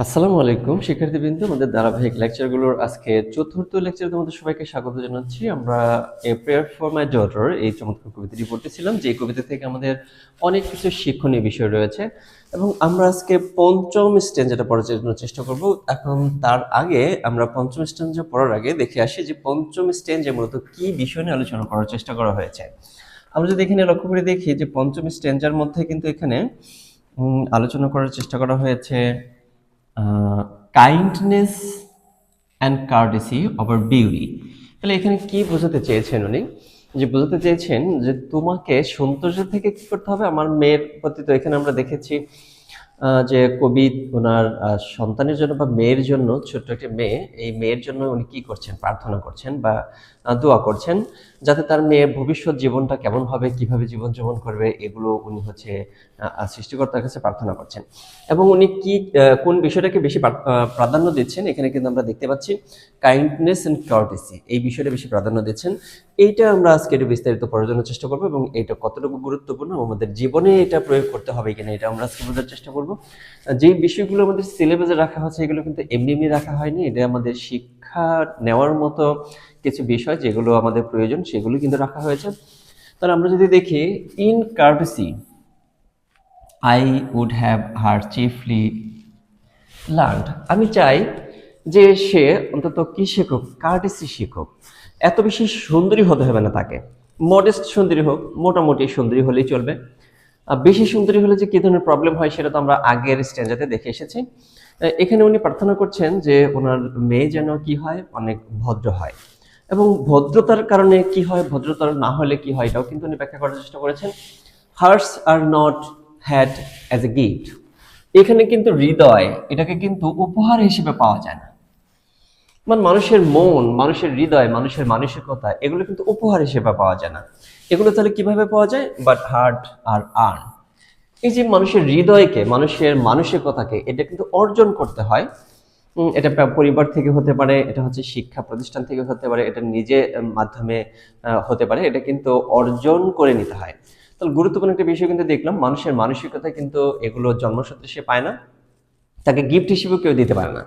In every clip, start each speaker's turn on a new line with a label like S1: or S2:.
S1: আসসালামু আলাইকুম শিক্ষার্থীবৃন্দ, আমাদের ধারাবাহিক লেকচারগুলোর আজকে চতুর্থ লেকচারে তোমাদের সবাইকে স্বাগত জানাচ্ছি। আমরা a prayer for my daughter এই চমৎকার কবিতাটি পড়তেছিলাম, যে কবিতা থেকে আমাদের অনেক কিছু শিক্ষণীয় বিষয় রয়েছে এবং আমরা আজকে পঞ্চম স্ট্যান্জাটা পড়ার জন্য চেষ্টা করব। এখন তার আগে আমরা পঞ্চম স্ট্যান্জা পড়ার আগে দেখে আসি যে পঞ্চম স্ট্যান্জা মূলত কি বিষয় নিয়ে আলোচনা করার চেষ্টা করা হয়েছে। আমরা যদি এখানে লক্ষ্য করে দেখি যে পঞ্চম স্ট্যান্জার মধ্যে কিন্তু এখানে আলোচনা করার চেষ্টা করা হয়েছে kindness and courtesy over beauty. তাহলে এখানে কি বোঝাতে চেয়েছেন উনি? যে বোঝাতে চেয়েছেন যে তোমাকে সৌন্দর্য থেকে কি করতে হবে। আমার মেয়ের প্রতি তো এখানে আমরা দেখেছি যে কবি ওনার সন্তানের জন্য বা মেয়ের জন্য, ছোট্ট একটি মেয়ে, এই মেয়ের জন্য উনি কি করছেন, প্রার্থনা করছেন বা দোয়া করছেন যাতে তার মেয়ের ভবিষ্যৎ জীবনটা কেমন হবে, কিভাবে জীবনযাপন করবে, এগুলো উনি হচ্ছে সৃষ্টিকর্তার কাছে প্রার্থনা করছেন। এবং উনি কি কোন বিষয়টাকে বেশি প্রাধান্য দিচ্ছেন এখানে কিন্তু আমরা দেখতে পাচ্ছি কাইন্ডনেস অ্যান্ড কার্টেসি, এই বিষয়টা বেশি প্রাধান্য দিচ্ছেন। এইটা আমরা আজকে একটু বিস্তারিত পড়ার জন্য চেষ্টা করবো এবং এটা কতটুকু গুরুত্বপূর্ণ আমাদের জীবনে এটা প্রয়োগ করতে হবে কিনা এটা আমরা আজকে বোঝার চেষ্টা করবো। যেই বিষয়গুলো আমাদের সিলেবাসে রাখা হচ্ছে এগুলো কিন্তু এমনি এমনি রাখা হয়নি, এটা আমাদের শিক্ষা নেওয়ার মতো কিছু বিষয় যেগুলো আমাদের প্রয়োজন সেগুলো কিন্তু রাখা হয়েছে। তাহলে আমরা যদি দেখি in courtesy I would have her chiefly learned, আমি চাই যে সে অন্তত কি শিখুক, কার্টেসি শিখুক। এত বেশি সুন্দরী হতে হবে না তাকে, মডেস্ট সুন্দরী হোক, মোটামুটি সুন্দরী হলেই চলবে। বেশি সুন্দরী হলে যে কি ধরনের প্রবলেম হয় সেটা তো আমরা আগের স্ট্যান্ডাতে দেখে এসেছি। এখানে উনি প্রার্থনা করছেন যে ওনার মেয়ে যেন কি হয়, অনেক ভদ্র হয়। এবং ভদ্রতার কারণে কি হয়, ভদ্রতার না হলে কি হয়, এটাও কিন্তু উনি ব্যাখ্যা করার চেষ্টা করেছেন। Hearts are not had as a gift, এখানে কিন্তু হৃদয় এটাকে কিন্তু উপহার হিসেবে পাওয়া যায় না। মানে মানুষের মন, মানুষের হৃদয়, মানুষের মানসিকতা এগুলো কিন্তু উপহার হিসেবে পাওয়া যায় না। এগুলো তাহলে কিভাবে পাওয়া যায়? বাট হার্ট আর আর্ন, এই যে মানুষের হৃদয়কে, মানুষের মানসিকতাকে, এটা কিন্তু অর্জন করতে হয়। এটা পরিবার থেকে হতে পারে, এটা হচ্ছে শিক্ষা প্রতিষ্ঠান থেকে হতে পারে, এটা নিজে মাধ্যমে হতে পারে, এটা কিন্তু অর্জন করে নিতে হয়। তাহলে গুরুত্বপূর্ণ একটা বিষয় কিন্তু দেখলাম, মানুষের মানসিকতা কিন্তু এগুলো জন্মসূত্রে সে পায় না, তাকে গিফট হিসেবে কেউ দিতে পারে না।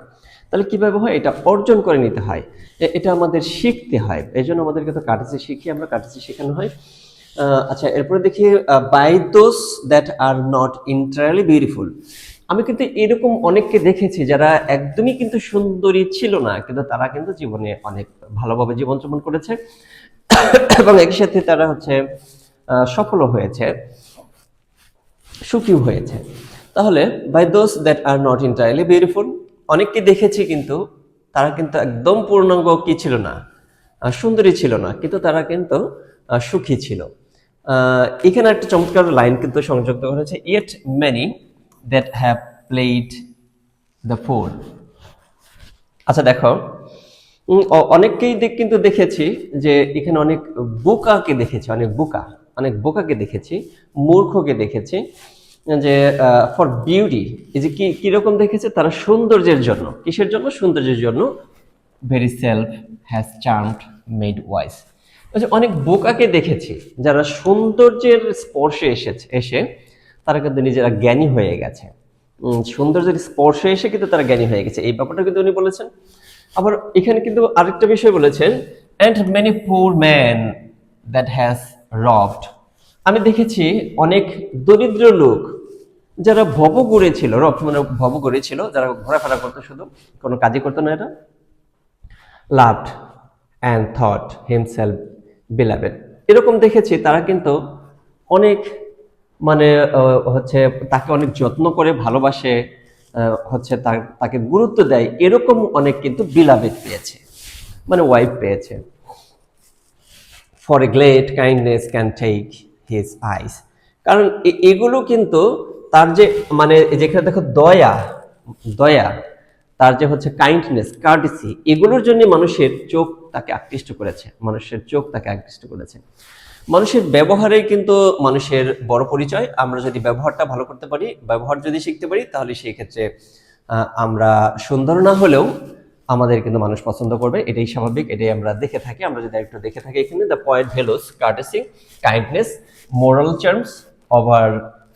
S1: তাহলে কিভাবে হয়? এটা অর্জন করে নিতে হয়, এটা আমাদের শিখতে হয়। এই জন্য আমাদেরকে তো কার্টেসি শিখি, আমরা কার্টেসি শেখানো হয়। আচ্ছা, এরপরে দেখি by those that are not entirely beautiful. আমি কিন্তু এরকম অনেককে দেখেছি যারা একদমই কিন্তু সুন্দরী ছিল না, কিন্তু তারা কিন্তু জীবনে অনেক ভালোভাবে জীবনযাপন করেছে এবং একই সাথে তারা হচ্ছে সফল হয়েছে, সুখী হয়েছে। তাহলে by those that are not entirely beautiful, অনেককে দেখেছি কিন্তু তারা কিন্তু একদম পূর্ণাঙ্গ কি ছিল না, সুন্দরী ছিল না, কিন্তু তারা কিন্তু সুখী ছিল। এখানে একটা চমৎকার লাইন কিন্তু সংযুক্ত করেছে, yet many that have played the fool. আচ্ছা দেখো, অনেককেই কিন্তু দেখেছি যে এখানে অনেক বোকাকে দেখেছি, অনেক বোকাকে দেখেছি, মূর্খকে দেখেছি যে ফর বিউটি, এই যে কিরকম দেখেছে, তারা সৌন্দর্যের জন্য, কিসের জন্য? সৌন্দর্যের জন্য। Very self has charmed made wise, অনেক বোকাকে দেখেছি যারা সৌন্দর্যের স্পর্শে এসে তারা কিন্তু নিজেরা জ্ঞানী হয়ে গেছে। সৌন্দর্যের স্পর্শে এসে কিন্তু তারা জ্ঞানী হয়ে গেছে, এই ব্যাপারটা কিন্তু উনি বলেছেন। আবার এখানে কিন্তু আরেকটা বিষয় বলেছেন, অ্যান্ড মেনি পুর ম্যান দ্যাট হ্যাজ রবড, আমি দেখেছি অনেক দরিদ্র লোক যারা ভবঘুরে ছিল, রব মানে ভবঘুরে ছিল, যারা ঘোরাফেরা করতো, শুধু কোনো কাজই করতো না, এরা loved and thought himself beloved, এরকম দেখেছি তারা কিন্তু অনেক মানে হচ্ছে তাকে অনেক যত্ন করে ভালোবাসে, হচ্ছে তাকে গুরুত্ব দেয়, এরকম অনেক কিন্তু বিলাভেড পেয়েছে, মানে ওয়াইফ পেয়েছে। For a great kindness can take his eyes, কারণ এগুলো কিন্তু তার যে মানে যেখানে দেখো দয়া, দয়া তার যে হচ্ছে কাইন্ডনেস, কার্টেসি, এগুলোর জন্য মানুষের চোখ তাকে আকৃষ্ট করেছে, মানুষের চোখ তাকে আকৃষ্ট করেছে। মানুষের ব্যবহারে কিন্তু মানুষের বড় পরিচয়। আমরা যদি ব্যবহারটা ভালো করতে পারি, ব্যবহার যদি শিখতে পারি, তাহলে সেই ক্ষেত্রে আমরা সুন্দর না হলেও আমাদের কিন্তু মানুষ পছন্দ করবে, এটাই স্বাভাবিক, এটাই আমরা দেখে থাকি। আমরা যদি একটু দেখে থাকি এখানে, the point values courtesy, kindness, moral charms over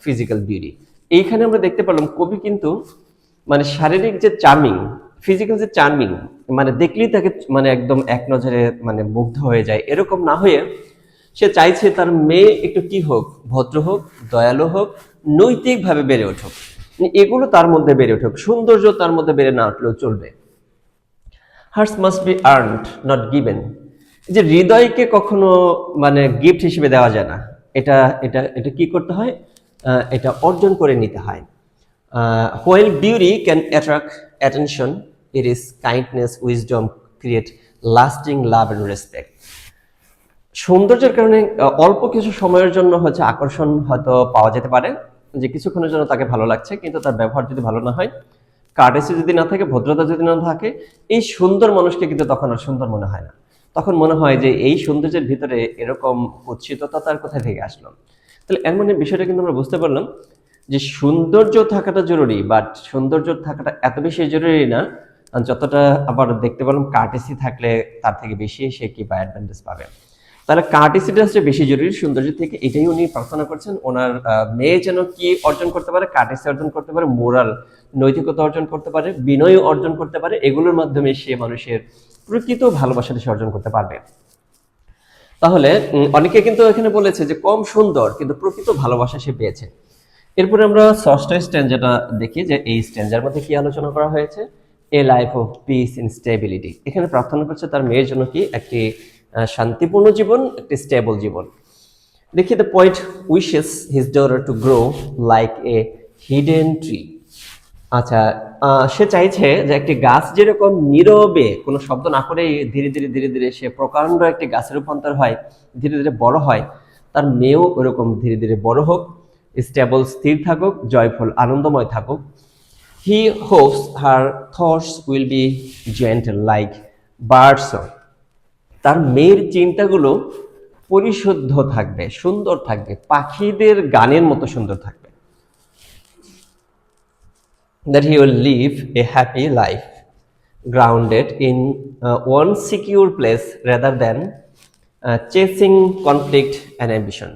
S1: physical beauty. এইখানে আমরা দেখতে পেলাম কবি কিন্তু মানে শারীরিক যে চার্মিং, ফিজিক্যাল যে চার্মিং, মানে দেখলেই তাকে মানে একদম এক নজরে মানে মুগ্ধ হয়ে যায়, এরকম না হয়ে সে চাইছে তার মেয়ে একটু কি হোক, ভদ্র হোক, দয়ালু হোক, নৈতিকভাবে বেড়ে উঠুক, এগুলো তার মধ্যে বেড়ে উঠুক, সৌন্দর্য তার মধ্যে বেড়ে না উঠলেও চলবে। Hearts must be earned not given. যে হৃদয়কে কখনো মানে গিফট হিসেবে দেওয়া যায় না, এটা এটা এটা কি করতে হয়, এটা অর্জন করে নিতে হয়। While beauty can attract attention, it is kindness wisdom create lasting love and respect. সৌন্দর্যের কারণে অল্প কিছু সময়ের জন্য হচ্ছে আকর্ষণ হয়তো পাওয়া যেতে পারে, যে কিছুক্ষণের জন্য তাকে ভালো লাগছে, কিন্তু তার ব্যবহার যদি ভালো না হয়, কার্টেসি যদি না থাকে, ভদ্রতা যদি না থাকে, এই সুন্দর মানুষকে কিন্তু তখন আর সুন্দর মনে হয় না। তখন মনে হয় যে এই সৌন্দর্যের ভিতরে এরকম কুৎসিততা তার কোথায় থেকে আসলো। তাহলে এর মানে বিষয়টা কিন্তু আমরা বুঝতে পারলাম যে সৌন্দর্য থাকাটা জরুরি, বাট সৌন্দর্য থাকাটা এত বেশি জরুরি না যতটা আবার দেখতে পেলাম কার্টেসি থাকলে তার থেকে বেশি সে কি বা অ্যাডভান্টেজ পাবে। তাহলে কার্টেসিটা হচ্ছে বেশি জরুরি সৌন্দর্য থেকে, এটাই উনি প্রার্থনা করছেন। ওনার মেয়ে যেন কি অর্জন করতে পারে, কার্টেসি অর্জন করতে পারে, মোরাল নৈতিকতা অর্জন করতে পারে, বিনয় অর্জন করতে পারে, এগুলোর মাধ্যমে সে মানুষের প্রকৃত ভালোবাসাটা সে অর্জন করতে পারবে। তাহলে অনেকে কিন্তু এখানে বলেছে যে কম সুন্দর কিন্তু প্রকৃত ভালোবাসা সে পেয়েছে। এরপরে আমরা ষষ্ঠ স্ট্যান্জাটা দেখি যে এই স্ট্যান্জার মধ্যে কি আলোচনা করা হয়েছে। এ life of piece in stability, এখানে প্রার্থনা করছে তার মেয়ের জন্য কি একটি শান্তিপূর্ণ জীবন, একটি স্টেবল জীবন। দেখি, the poet wishes his daughter to grow like a hidden tree. আচ্ছা, সে চাইছে যে একটি গাছ যেরকম নীরবে কোনো শব্দ না করেই ধীরে ধীরে ধীরে ধীরে সে প্রকাণ্ড একটি গাছের রূপান্তর হয়, ধীরে ধীরে বড় হয়, তার মেয়েও ওরকম ধীরে ধীরে বড় হোক, স্টেবল স্থির থাকুক, জয়ফুল আনন্দময় থাকুক। He hopes her thoughts will be gentle like birds. তার মেয়ের চিন্তাগুলো পরিশুদ্ধ থাকবে, সুন্দর থাকবে, পাখিদের গানের মতো সুন্দর থাকবে। That he will live a happy life grounded in one secure place rather than chasing conflict and ambition.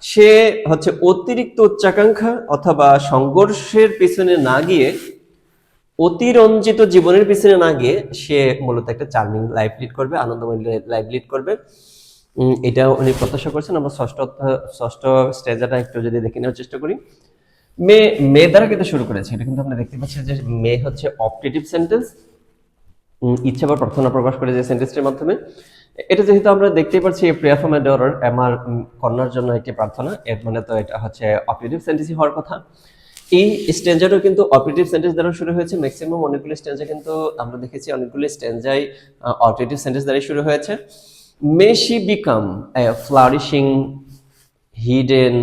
S1: সে হচ্ছে অতিরিক্ত উচ্চাকাঙ্ক্ষা অথবা সংঘর্ষের পিছনে না গিয়ে, অতিরঞ্জিত জীবনের পিছনে না গিয়ে সে মূলত একটা চার্মিং লাইফ লিড করবে, আনন্দময় লাইফ লিড করবে। এটা উনি প্রত্যাশা করছেন। আমরা ষষ্ঠ স্টেজটা একটু যদি দেখে নেওয়ার চেষ্টা করি। মে দ্বারা কিন্তু শুরু করেছে, এটা কিন্তু আমরা দেখতে পাচ্ছি যে মে হচ্ছে অপটেটিভ সেন্টেন্স, ইচ্ছা বা প্রার্থনা প্রকাশ করে যে সেন্টেন্সটির মাধ্যমে। এটা যেহেতু আমরা দেখতেই পাচ্ছি প্রেয়ার ফর মাই ডটার, আমার কন্যার জন্য একটি প্রার্থনা, এর মানে তো এটা হচ্ছে অপটেটিভ সেন্টেন্সই হওয়ার কথা। এই স্ট্যান্জারও কিন্তু অপটেটিভ সেন্টেন্স দ্বারা শুরু হয়েছে। ম্যাক্সিমাম অনেকগুলো স্ট্যান্জা কিন্তু আমরা দেখেছি অনেকগুলো স্ট্যান্জাই অপটেটিভ সেন্টেন্স দ্বারাই শুরু হয়েছে। May she become a flourishing hidden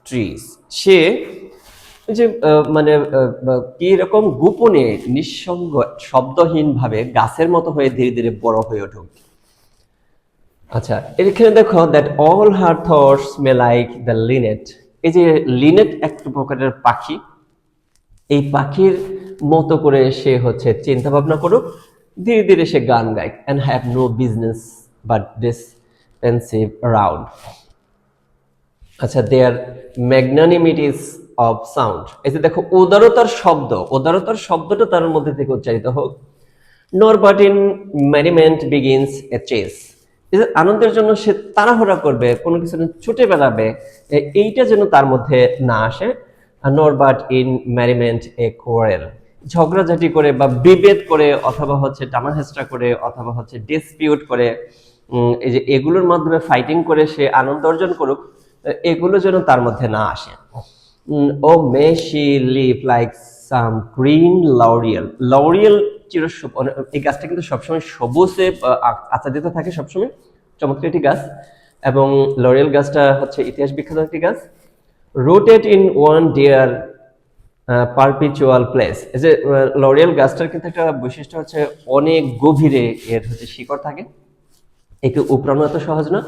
S1: trees, সে যে মানে কি রকম গোপনে নিঃসঙ্গ শব্দহীন ভাবে গাছের মতো হয়ে ধীরে ধীরে বড় হয়ে উঠুক। আচ্ছা, এখানে দেখো that all her thoughts may like the linnet. এই যে লিনেট এক প্রকারের পাখি, এই পাখির মতো করে সে হচ্ছে চিন্তা ভাবনা করুক, ধীরে ধীরে সে গান গায়। And have no business but this pensive round. আচ্ছা, দেয়ার ম্যাগনানিমিটিস অফ সাউন্ড, এই যে দেখো উদারতার শব্দ, উদারতার শব্দটা তার মধ্যে থেকে উচ্চারিত হোক। Nor but in merriment begins a chase, এই যে আনন্দের জন্য সে তাড়াহুড়া করবে, কোনো কিছু ছুটে বেড়াবে, এইটা যেন তার মধ্যে না আসে। নর বাট ইন ম্যারিমেন্ট এ কোয়ারেল, ঝগড়াঝাটি করে বা বিভেদ করে অথবা হচ্ছে টানাহেচড়া করে অথবা হচ্ছে ডিসপিউট করে, এই যে এগুলোর মাধ্যমে ফাইটিং করে সে আনন্দ অর্জন করুক, এগুলো যেন তার মধ্যে না আসে। O may she live like some green laurel. Laurel এই গাছটা কিন্তু সবসময় সবুজে আচ্ছাদিত থাকে, সবসময় চমৎকার একটি গাছ। এবং লরিয়াল গাছটা হচ্ছে ইতিহাস বিখ্যাত একটি গাছ। Rooted in one dear perpetual place, এই যে লরিয়াল গাছটার কিন্তু একটা বৈশিষ্ট্য হচ্ছে অনেক গভীরে এর হচ্ছে শিকড় থাকে, একে উপড়ানো এত সহজ না।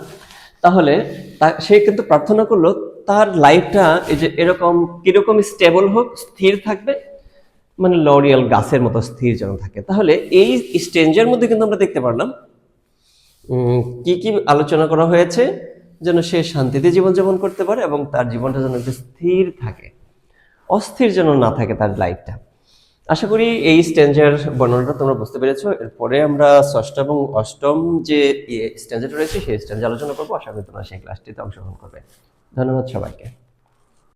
S1: তাহলে সে কিন্তু প্রার্থনা করলো তার লাইফটা এই যে এরকম কিরকম স্টেবল হোক, স্থির থাকবে, মানে লরিয়াল গাছের মতো স্থির যেন থাকে। তাহলে এই স্টেঞ্জের মধ্যে কিন্তু আমরা দেখতে পারলাম কি কি আলোচনা করা হয়েছে, যেন সে শান্তিতে জীবনযাপন করতে পারে এবং তার জীবনটা যেন একটু স্থির থাকে, অস্থির যেন না থাকে তার লাইফটা। আশা করি এই স্ট্যাঞ্জার বর্ণনাটা তোমরা বুঝতে পেরেছো। এরপরে আমরা ষষ্ঠ এবং অষ্টম যে স্ট্যাঞ্জাটা রয়েছে সেই স্ট্যাঞ্জা আলোচনা করবো। আশা করি তোমরা সেই ক্লাসটিতে অংশগ্রহণ করবে। ধন্যবাদ সবাইকে।